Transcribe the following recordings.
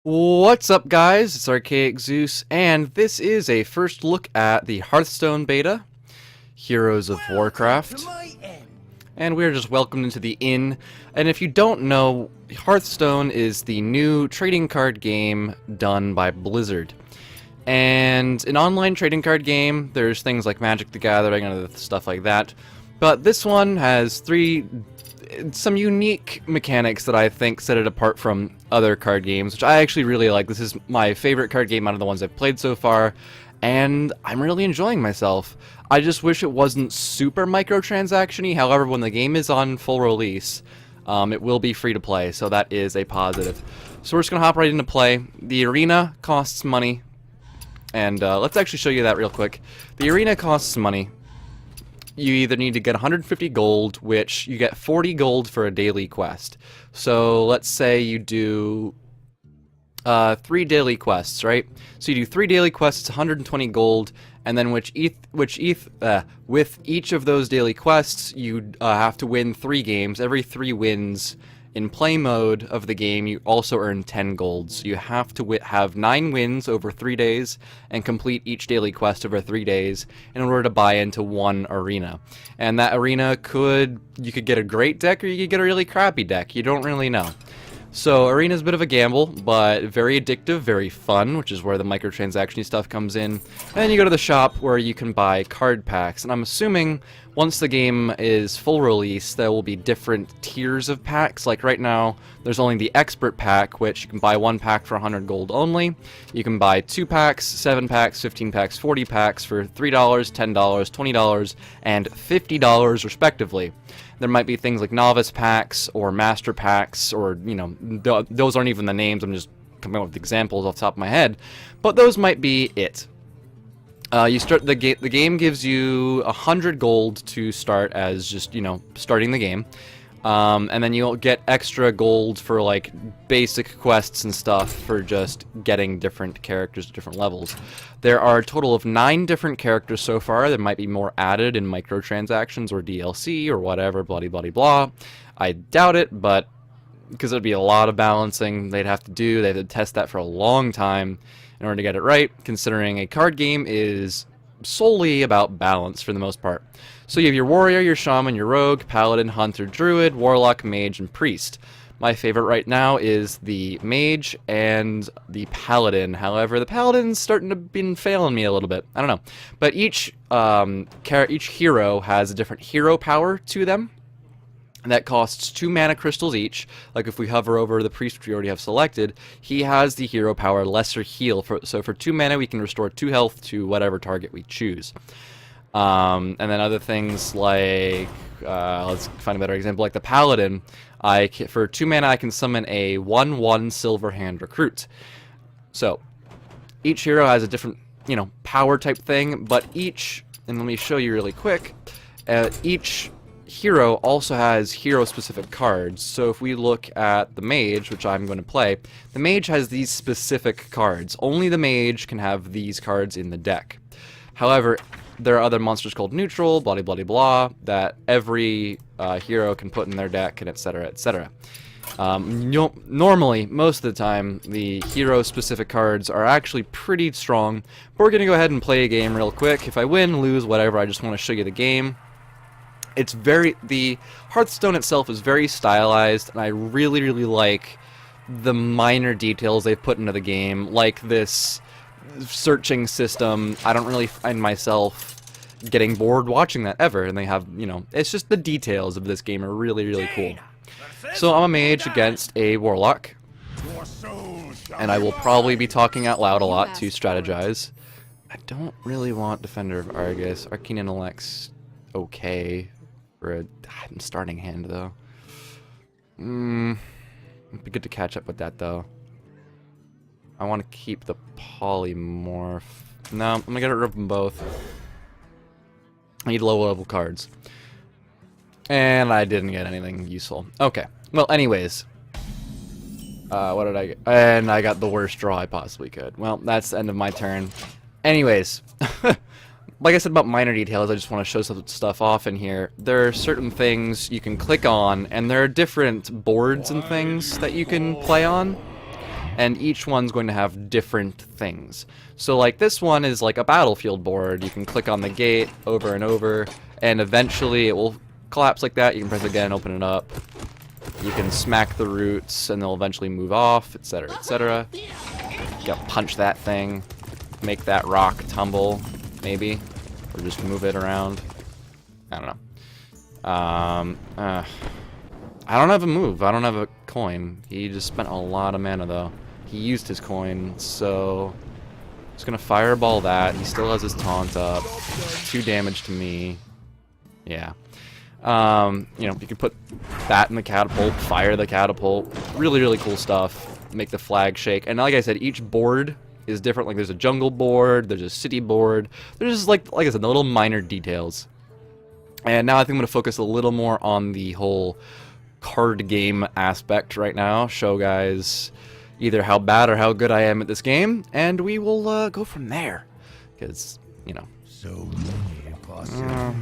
What's up, guys? It's Archaic Zeus, and this is a first look at the Hearthstone beta, Heroes of Warcraft. And we're just welcomed into the inn. And if you don't know, Hearthstone is the new trading card game done by Blizzard. And an online trading card game, there's things like Magic the Gathering and other stuff like that. But this one has some unique mechanics that I think set it apart from other card games, which I actually really like. This is my favorite card game out of the ones I've played so far, and I'm really enjoying myself. I just wish it wasn't super microtransaction-y. However, when the game is on full release, it will be free to play, so that is a positive. So we're just going to hop right into play. The arena costs money, and let's actually show you that real quick. The arena costs money. You either need to get 150 gold, which you get 40 gold for a daily quest. So let's say you do 3 daily quests, right? So you do 3 daily quests, it's 120 gold, and then with each of those daily quests, you have to win 3 games. Every 3 wins in play mode of the game, you also earn 10 gold. So you have to have 9 wins over 3 days and complete each daily quest over 3 days in order to buy into one arena. And that arena you could get a great deck or you could get a really crappy deck. You don't really know. So arena's a bit of a gamble, but very addictive, very fun, which is where the microtransaction stuff comes in. And then you go to the shop where you can buy card packs. And I'm assuming once the game is full release, there will be different tiers of packs. Like right now, there's only the expert pack, which you can buy 1 pack for 100 gold only. You can buy 2 packs, 7 packs, 15 packs, 40 packs for $3, $10, $20, and $50 respectively. There might be things like novice packs or master packs, or, you know, those aren't even the names. I'm just coming up with examples off the top of my head. But those might be it. You start the game gives you 100 gold to start as just, you know, starting the game. And then you'll get extra gold for like basic quests and stuff for just getting different characters at different levels. There are a total of 9 different characters so far. There might be more added in microtransactions or DLC or whatever, blah blah blah. I doubt it, but because it'd be a lot of balancing they'd have to do. They have to test that for a long time in order to get it right, considering a card game is solely about balance for the most part. So you have your warrior, your shaman, your rogue, paladin, hunter, druid, warlock, mage, and priest. My favorite right now is the mage and the paladin. However, the paladin's starting to been failing me a little bit. I don't know. But each hero has a different hero power to them. And that costs 2 mana crystals each. Like if we hover over the priest, which we already have selected, he has the hero power lesser heal. So for 2 mana, we can restore 2 health to whatever target we choose. And then other things like, let's find a better example, like the paladin. For 2 mana, I can summon a 1/1 silver hand recruit. So each hero has a different, you know, power type thing, but and let me show you really quick, each hero also has hero-specific cards. So if we look at the mage, which I'm going to play, the mage has these specific cards. Only the mage can have these cards in the deck. However, there are other monsters called neutral, blah blah blah, that every hero can put in their deck, and etc. etc. Normally, most of the time, the hero-specific cards are actually pretty strong. But we're going to go ahead and play a game real quick. If I win, lose, whatever, I just want to show you the game. The Hearthstone itself is very stylized, and I really, really like the minor details they've put into the game, like this searching system. I don't really find myself getting bored watching that ever, and they have, you know, it's just the details of this game are really, really cool. So I'm a mage against a warlock, and I will probably be talking out loud a lot to strategize. I don't really want Defender of Argus. Arcane Intellect's okay for a starting hand, though. It'd be good to catch up with that, though. I want to keep the polymorph. No, I'm gonna get rid of them both. I need low-level cards. And I didn't get anything useful. Okay. Well, anyways. What did I get? And I got the worst draw I possibly could. Well, that's the end of my turn. Anyways. Like I said about minor details, I just want to show some stuff off in here. There are certain things you can click on, and there are different boards and things that you can play on. and each one's going to have different things. So like this one is like a battlefield board. You can click on the gate over and over, and eventually it will collapse like that. You can press again, open it up. You can smack the roots, and they'll eventually move off, etc., etc. You gotta punch that thing, make that rock tumble, maybe, or just move it around. I don't know. I don't have a move. I don't have a coin. He just spent a lot of mana, though. He used his coin, so just gonna fireball that. He still has his taunt up. 2 damage to me. Yeah. You know, you can put that in the catapult, fire the catapult. Really, really cool stuff. Make the flag shake. And like I said, each board is different. Like there's a jungle board, there's a city board. There's just like I said, the little minor details. And now I think I'm gonna focus a little more on the whole card game aspect right now. Show guys either how bad or how good I am at this game, and we will go from there. Because, you know.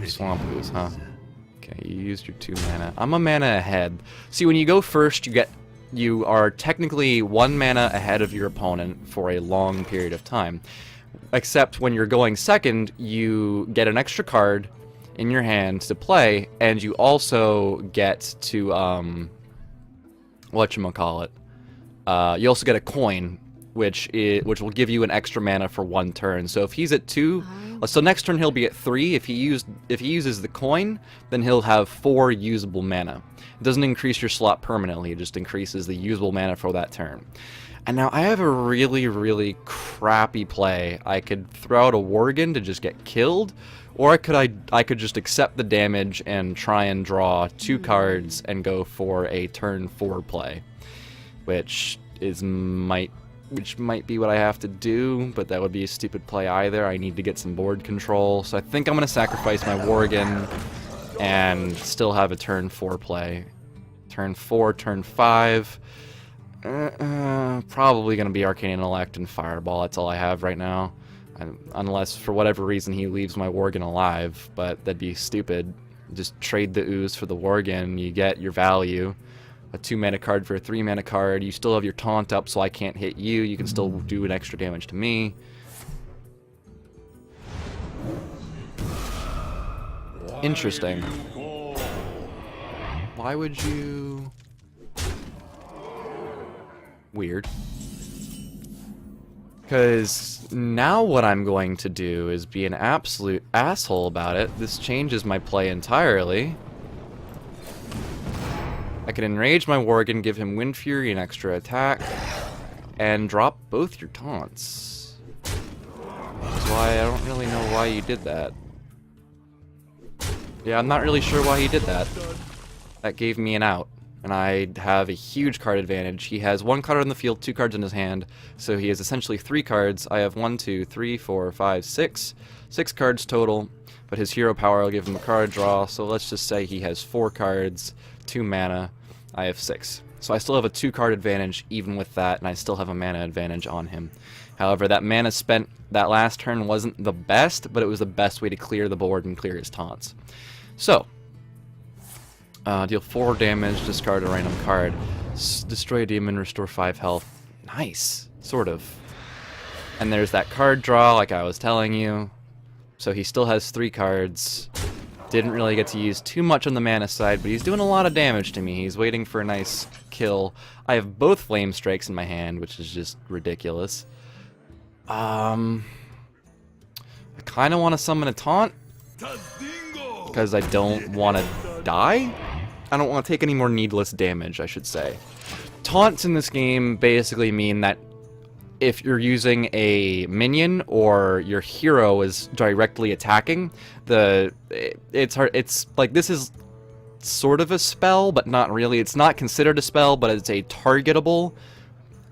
Swamp Ooze, huh? Okay, you used your 2 mana. I'm a mana ahead. See, when you go first, you are technically 1 mana ahead of your opponent for a long period of time. Except when you're going second, you get an extra card in your hand to play, and you also get to whatchamacallit. You also get a coin, which will give you an extra mana for 1 turn. So if he's at 2, so next turn he'll be at 3. If he uses the coin, then he'll have 4 usable mana. It doesn't increase your slot permanently, it just increases the usable mana for that turn. And now I have a really, really crappy play. I could throw out a Worgen to just get killed, or I could just accept the damage and try and draw 2 cards and go for a turn 4 play, which might be what I have to do, but that would be a stupid play either. I need to get some board control, so I think I'm going to sacrifice my Worgen and still have a turn 4 play. Turn 4, turn 5. Probably going to be Arcane Intellect and Fireball. That's all I have right now. Unless, for whatever reason, he leaves my Worgen alive, but that'd be stupid. Just trade the Ooze for the Worgen, you get your value. A 2 mana card for a 3 mana card. You still have your taunt up, so I can't hit you. You can still do an extra damage to me. Interesting. Why would you... Weird. Because now what I'm going to do is be an absolute asshole about it. This changes my play entirely. I can enrage my Worgen, give him Wind Fury, an extra attack, and drop both your taunts. That's why I don't really know why you did that. Yeah, I'm not really sure why he did that. That gave me an out, and I have a huge card advantage. He has 1 card on the field, 2 cards in his hand, so he has essentially 3 cards. I have 1, 2, 3, 4, 5, 6. 6 cards total, but his hero power will give him a card draw, so let's just say he has 4 cards, 2 mana. I have 6. So I still have a 2 card advantage even with that, and I still have a mana advantage on him. However, that mana spent that last turn wasn't the best, but it was the best way to clear the board and clear his taunts. So, deal 4 damage, discard a random card. Destroy a demon, restore 5 health. Nice, sort of. And there's that card draw like I was telling you. So he still has 3 cards. Didn't really get to use too much on the mana side, but he's doing a lot of damage to me. He's waiting for a nice kill. I have both Flame Strikes in my hand, which is just ridiculous. I kind of want to summon a taunt, because I don't want to die. I don't want to take any more needless damage, I should say. Taunts in this game basically mean that if you're using a minion or your hero is directly attacking, it's like, this is sort of a spell, but not really. It's not considered a spell, but it's a targetable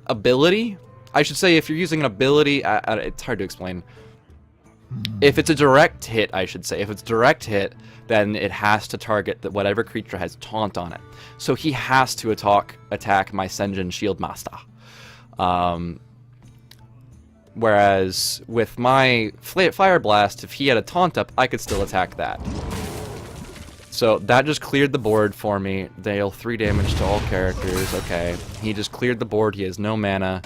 ability. I should say, if you're using an ability, it's hard to explain. If it's a direct hit, I should say, if it's direct hit, then it has to target whatever creature has taunt on it. So he has to attack my Senjin Shieldmaster. Whereas with my Fire Blast, if he had a taunt up, I could still attack that. So that just cleared the board for me. Deal 3 damage to all characters. Okay. He just cleared the board. He has no mana.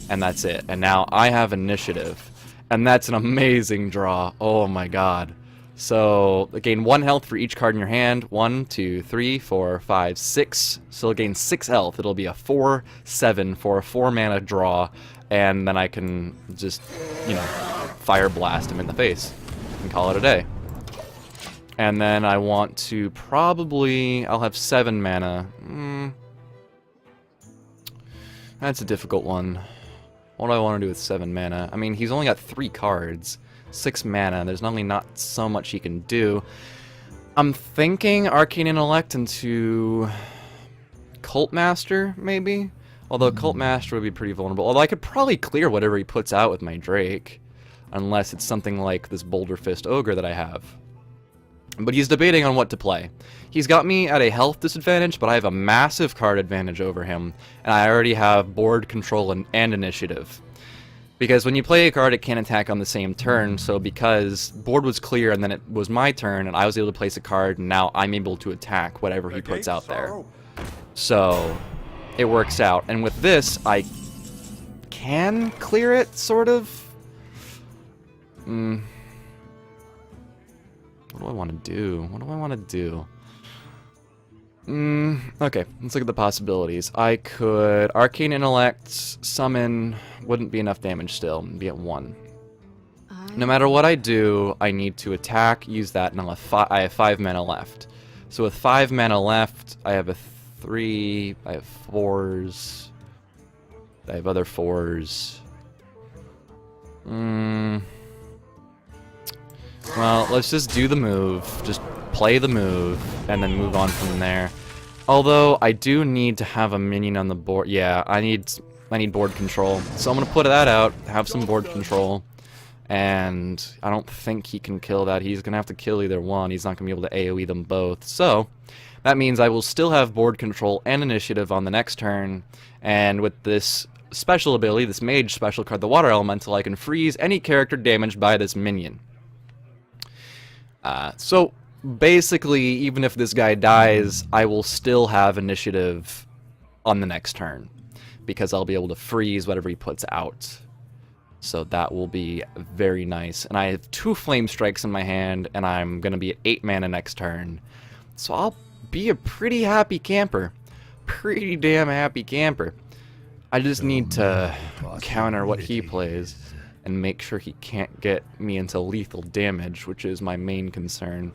And that's it. And now I have initiative. And that's an amazing draw. Oh my god. So, gain 1 health for each card in your hand. 1, 2, 3, 4, 5, 6. So it'll gain 6 health. It'll be a 4/7 for a 4 mana draw. And then I can just, you know, fire blast him in the face. And call it a day. And then I want to probably... I'll have 7 mana. That's a difficult one. What do I want to do with 7 mana? I mean, he's only got 3 cards. 6 mana. There's normally not so much he can do. I'm thinking Arcane Intellect into Cult Master, maybe? Although Cult Master would be pretty vulnerable. Although I could probably clear whatever he puts out with my Drake. Unless it's something like this Boulder Fist Ogre that I have. But he's debating on what to play. He's got me at a health disadvantage, but I have a massive card advantage over him. And I already have board control and initiative. Because when you play a card, it can't attack on the same turn, so because board was clear and then it was my turn, and I was able to place a card, and now I'm able to attack whatever he puts out there. So, it works out. And with this, I can clear it, sort of. What do I want to do? What do I want to do? Okay, let's look at the possibilities. I could Arcane Intellect, summon, wouldn't be enough damage still, be at 1. No matter what I do, I need to attack, use that, and I have 5 mana left. So with 5 mana left, I have a 3, I have 4s, I have other 4s. Well, let's just do the move, just play the move, and then move on from there. Although, I do need to have a minion on the board. Yeah, I need board control. So I'm going to put that out, have some board control, and I don't think he can kill that. He's going to have to kill either one. He's not going to be able to AoE them both. So, that means I will still have board control and initiative on the next turn, and with this special ability, this mage special card, the Water Elemental, I can freeze any character damaged by this minion. So, basically, even if this guy dies, I will still have initiative on the next turn, because I'll be able to freeze whatever he puts out. So that will be very nice. And I have 2 Flame Strikes in my hand, and I'm going to be at 8 mana next turn. So I'll be a pretty happy camper. Pretty damn happy camper. I just need to counter what he plays and make sure he can't get me into lethal damage, which is my main concern.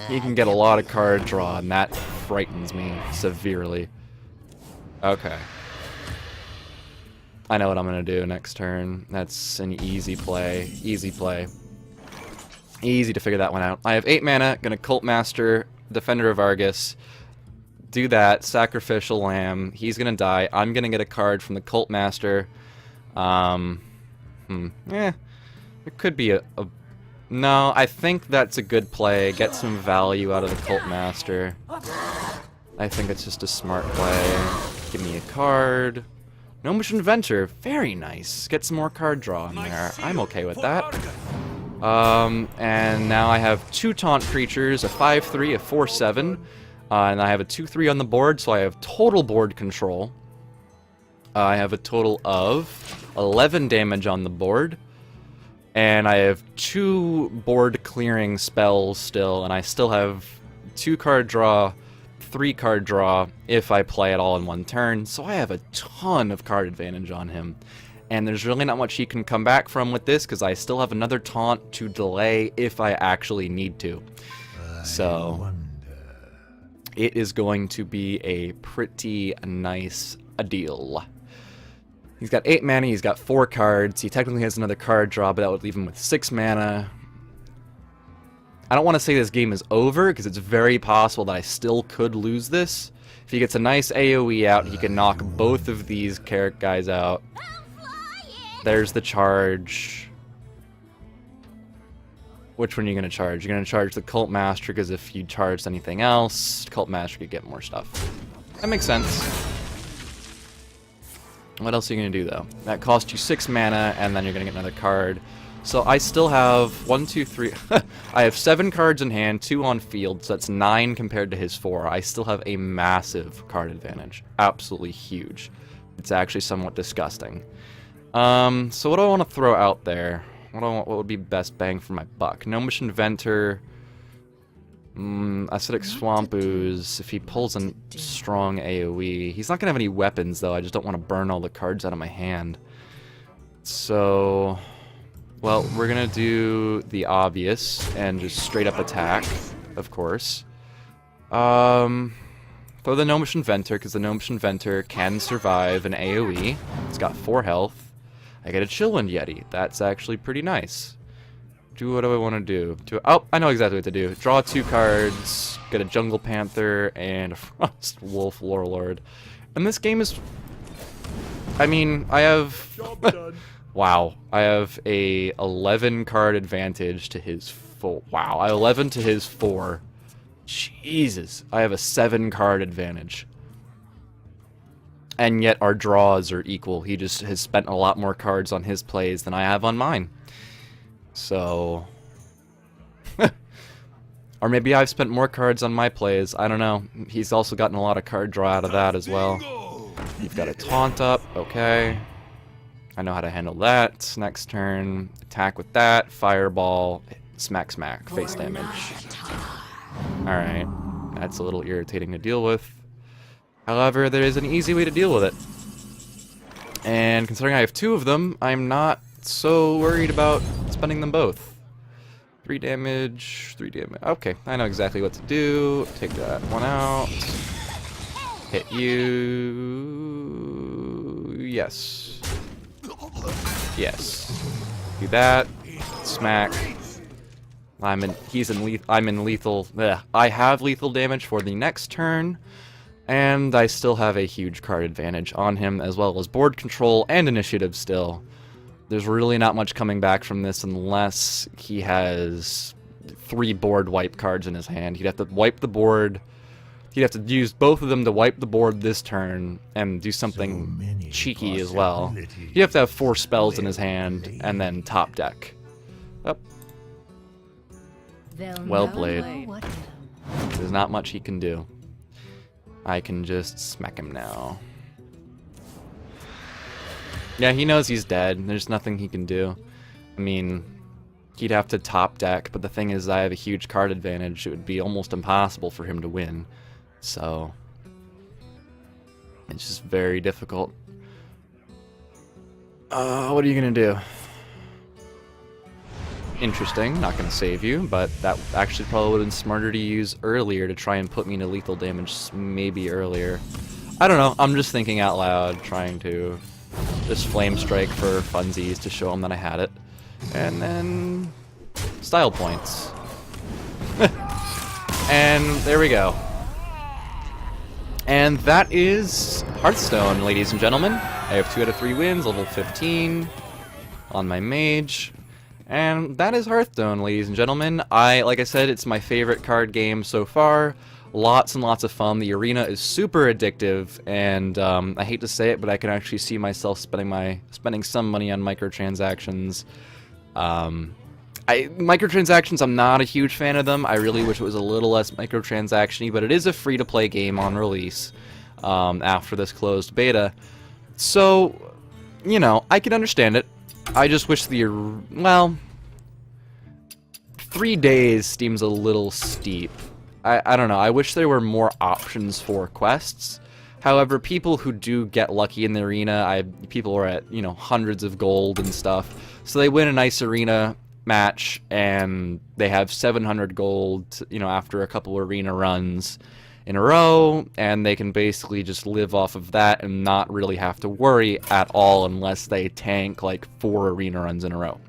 He can get a lot of card draw, and that frightens me severely. Okay. I know what I'm going to do next turn. That's an easy play. Easy play. Easy to figure that one out. I have 8 mana, going to Cult Master, Defender of Argus. Do that, Sacrificial Lamb. He's going to die. I'm going to get a card from the Cult Master. It could be a... No, I think that's a good play. Get some value out of the Cult Master. I think it's just a smart play. Give me a card. Gnomish Inventor. Very nice. Get some more card draw in there. I'm okay with that. And now I have 2 taunt creatures, a 5/3, a 4/7. And I have a 2/3 on the board, so I have total board control. I have a total of 11 damage on the board. And I have 2 board clearing spells still, and I still have 2 card draw, 3 card draw if I play it all in one turn. So I have a ton of card advantage on him. And there's really not much he can come back from with this, because I still have another taunt to delay if I actually need to. So it is going to be a pretty nice deal. He's got 8 mana, he's got 4 cards, he technically has another card draw, but that would leave him with 6 mana. I don't want to say this game is over, because it's very possible that I still could lose this. If he gets a nice AoE out, he can knock both of these guys out. There's the charge. Which one are you going to charge? You're going to charge the Cult Master, because if you charged anything else, Cult Master could get more stuff. That makes sense. What else are you going to do, though? That costs you 6 mana, and then you're going to get another card. So I still have 1, 2, 3. I have 7 cards in hand, 2 on field, so that's 9 compared to his 4. I still have a massive card advantage. Absolutely huge. It's actually somewhat disgusting. So what do I want to throw out there? What would be best bang for my buck? Gnomish Inventor. Acidic Swamp Ooze. If he pulls a strong AoE. He's not going to have any weapons, though. I just don't want to burn all the cards out of my hand. So... well, we're gonna do the obvious and just straight up attack, of course. Throw the Gnomish Inventor, because the Gnomish Inventor can survive an AoE. It's got 4 health. I get a Chillwind Yeti. That's actually pretty nice. What do I want to do? Oh, I know exactly what to do. Draw 2 cards, get a Jungle Panther, and a Frost Wolf Warlord. And this game is... I mean, I have... Job done. Wow, I have a 11 card advantage to his 4. Wow, I 11 to his 4. Jesus, I have a 7 card advantage. And yet our draws are equal. He just has spent a lot more cards on his plays than I have on mine. So... or maybe I've spent more cards on my plays, I don't know. He's also gotten a lot of card draw out of that as well. You've got a Taunt up, okay. I know how to handle that. Next turn, attack with that, fireball, smack smack, face damage. Alright, that's a little irritating to deal with. However, there is an easy way to deal with it. And considering I have 2 of them, I'm not so worried about spending them both. 3 damage, 3 damage. Okay, I know exactly what to do. Take that one out. Hit you. Yes. Yes. Do that. Smack. I'm in lethal. Ugh. I have lethal damage for the next turn, and I still have a huge card advantage on him, as well as board control and initiative still. There's really not much coming back from this unless he has 3 board wipe cards in his hand. He'd have to wipe the board. He'd have to use both of them to wipe the board this turn and do something cheeky as well. He'd have to have 4 spells in his hand and then top deck. Oh. Well played. There's not much he can do. I can just smack him now. Yeah, he knows he's dead. There's nothing he can do. I mean, he'd have to top deck, but the thing is I have a huge card advantage. It would be almost impossible for him to win. So, it's just very difficult. What are you gonna do? Interesting, not gonna save you, but that actually probably would have been smarter to use earlier to try and put me into lethal damage maybe earlier. I don't know, I'm just thinking out loud, trying to just Flame Strike for funsies to show him that I had it. And then... style points. And there we go. And that is Hearthstone, ladies and gentlemen. I have 2 out of 3 wins, level 15 on my mage. And that is Hearthstone, ladies and gentlemen. Like I said, it's my favorite card game so far. Lots and lots of fun. The arena is super addictive, and I hate to say it, but I can actually see myself spending some money on microtransactions. Microtransactions, I'm not a huge fan of them. I really wish it was a little less microtransaction-y, but it is a free-to-play game on release after this closed beta. So, you know, I can understand it. I just wish well, 3 days seems a little steep. I don't know, I wish there were more options for quests. However, people who do get lucky in the arena, people are at, you know, hundreds of gold and stuff, so they win a nice arena match and they have 700 gold, you know, after a couple arena runs in a row, and they can basically just live off of that and not really have to worry at all unless they tank like 4 arena runs in a row.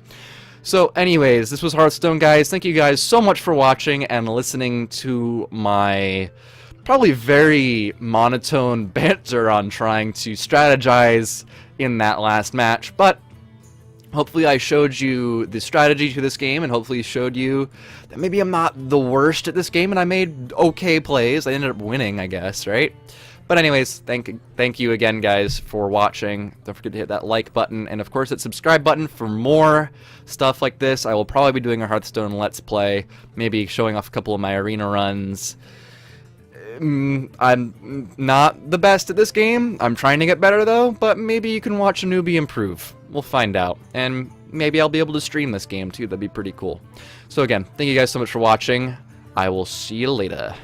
So anyways, this was Hearthstone, guys. Thank you guys so much for watching and listening to my probably very monotone banter on trying to strategize in that last match, but hopefully I showed you the strategy to this game, and hopefully showed you that maybe I'm not the worst at this game, and I made okay plays. I ended up winning, I guess, right? But anyways, thank you again, guys, for watching. Don't forget to hit that like button, and of course that subscribe button for more stuff like this. I will probably be doing a Hearthstone Let's Play, maybe showing off a couple of my arena runs. I'm not the best at this game. I'm trying to get better, though, but maybe you can watch a newbie improve. We'll find out. And maybe I'll be able to stream this game, too. That'd be pretty cool. So again, thank you guys so much for watching. I will see you later.